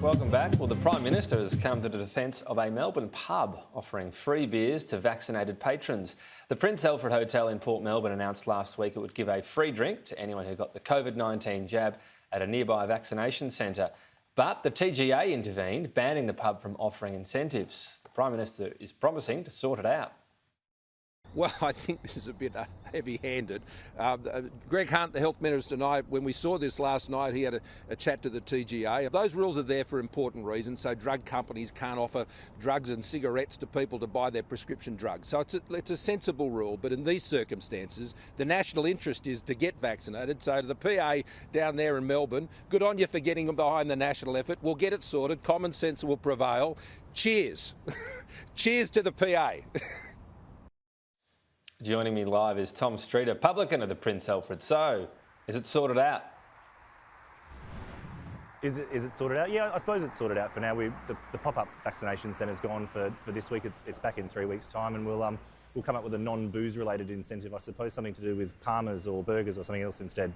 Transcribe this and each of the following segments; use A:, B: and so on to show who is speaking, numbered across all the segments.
A: Welcome back. Well, the Prime Minister has come to the defence of a Melbourne pub offering free beers to vaccinated patrons. The Alfred Hotel in Port Melbourne announced last week it would give a free drink to anyone who got the COVID-19 jab at a nearby vaccination centre. But the TGA intervened, banning the pub from offering incentives. The Prime Minister is promising to sort it out.
B: Well, I think this is a bit heavy-handed. Greg Hunt, the Health Minister, and I, when we saw this last night, he had a chat to the TGA. Those rules are there for important reasons, so drug companies can't offer drugs and cigarettes to people to buy their prescription drugs. So it's a sensible rule, but in these circumstances, the national interest is to get vaccinated. So to the PA down there in Melbourne, good on you for getting behind the national effort. We'll get it sorted. Common sense will prevail. Cheers. Cheers to the PA.
A: Joining me live is Tom Streater, publican of the Prince Alfred. So, is it sorted out?
C: Is it sorted out? Yeah, I suppose it's sorted out for now. The pop-up vaccination centre's gone for this week. It's back in 3 weeks' time, and we'll come up with a non-booze related incentive, I suppose, something to do with Palmers or burgers or something else instead.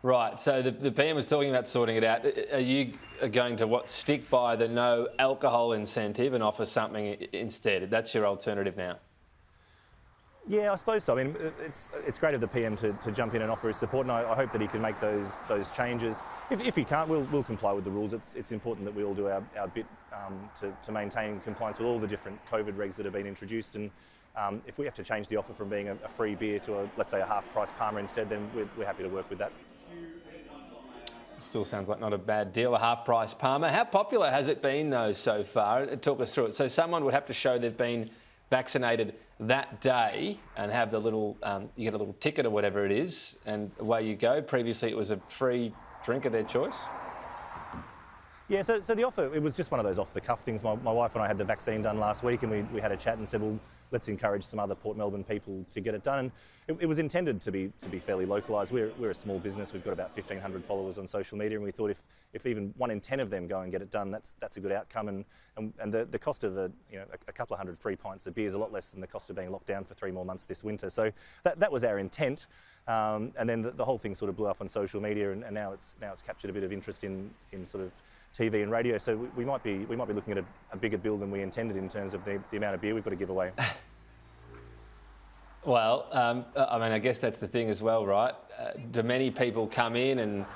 C: Right,
A: so the PM was talking about sorting it out. Are you going to stick by the no alcohol incentive and offer something instead? That's your alternative now?
C: Yeah, I suppose so. I mean, it's great of the PM to jump in and offer his support, and I hope that he can make those changes. If he can't, we'll comply with the rules. It's important that we all do our bit to maintain compliance with all the different COVID regs that have been introduced. And if we have to change the offer from being a free beer to let's say a half-price Palmer instead, then we're happy to work with that.
A: Still sounds like not a bad deal, a half-price Palmer. How popular has it been though so far? Talk us through it. So someone would have to show they've been vaccinated that day and have the little, you get a little ticket or whatever it is, and away you go. Previously it was a free drink of their choice.
C: Yeah, so the offer, it was just one of those off-the-cuff things. My wife and I had the vaccine done last week, and we had a chat and said, well, let's encourage some other Port Melbourne people to get it done. And it was intended to be fairly localised. We're a small business. We've got about 1,500 followers on social media, and we thought if even 1 in 10 of them go and get it done, that's a good outcome. And the cost of a couple of hundred free pints of beer is a lot less than the cost of being locked down for 3 more months this winter. So that was our intent. And then the whole thing sort of blew up on social media, and now it's captured a bit of interest in sort of TV and radio, so we might be looking at a bigger bill than we intended in terms of the amount of beer we've got to give away.
A: Well, I mean, I guess that's the thing as well, right? Do many people come in and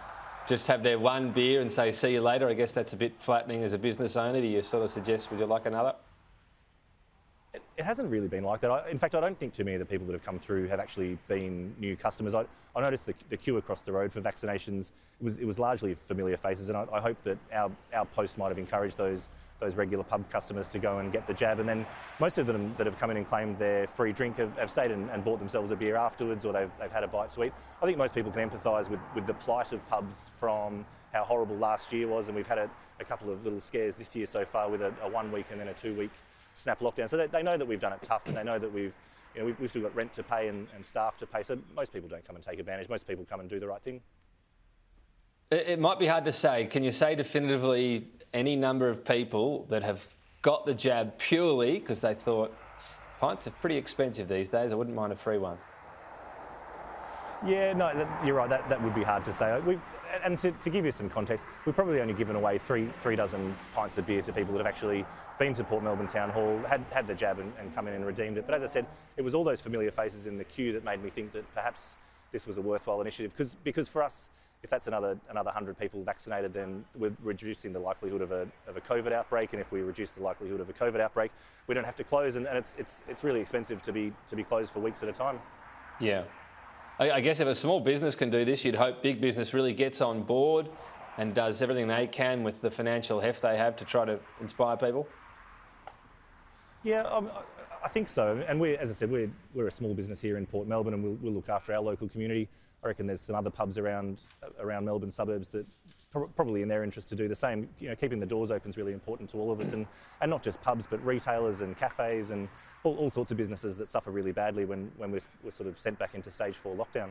A: just have their one beer and say, see you later? I guess that's a bit flattening as a business owner. Do you sort of suggest, would you like another?
C: It hasn't really been like that. In fact, I don't think too many of the people that have come through have actually been new customers. I noticed the queue across the road for vaccinations, it was largely familiar faces, and I hope that our post might have encouraged those regular pub customers to go and get the jab. And then most of them that have come in and claimed their free drink have stayed and bought themselves a beer afterwards, or they've had a bite to eat. I think most people can empathise with the plight of pubs from how horrible last year was, and we've had a couple of little scares this year so far with a 1 week and then a 2 week snap lockdown. So they know that we've done it tough, and they know that we've still got rent to pay and staff to pay. So most people don't come and take advantage. Most people come and do the right thing.
A: It might be hard to say. Can you say definitively any number of people that have got the jab purely because they thought pints are pretty expensive these days, I wouldn't mind a free one?
C: Yeah, no, you're right. That would be hard to say. And to give you some context, we've probably only given away three dozen pints of beer to people that have actually been to Port Melbourne Town Hall, had the jab and come in and redeemed it. But as I said, it was all those familiar faces in the queue that made me think that perhaps this was a worthwhile initiative. Because for us, if that's another 100 people vaccinated, then we're reducing the likelihood of a COVID outbreak. And if we reduce the likelihood of a COVID outbreak, we don't have to close. And it's really expensive to be closed for weeks at a time.
A: Yeah. I guess if a small business can do this, you'd hope big business really gets on board and does everything they can with the financial heft they have to try to inspire people.
C: Yeah, I think so. And as I said, we're a small business here in Port Melbourne, and we'll look after our local community. I reckon there's some other pubs around Melbourne suburbs that probably in their interest to do the same. Keeping the doors open is really important to all of us, and not just pubs, but retailers and cafes and all sorts of businesses that suffer really badly when we're sort of sent back into stage 4 lockdown.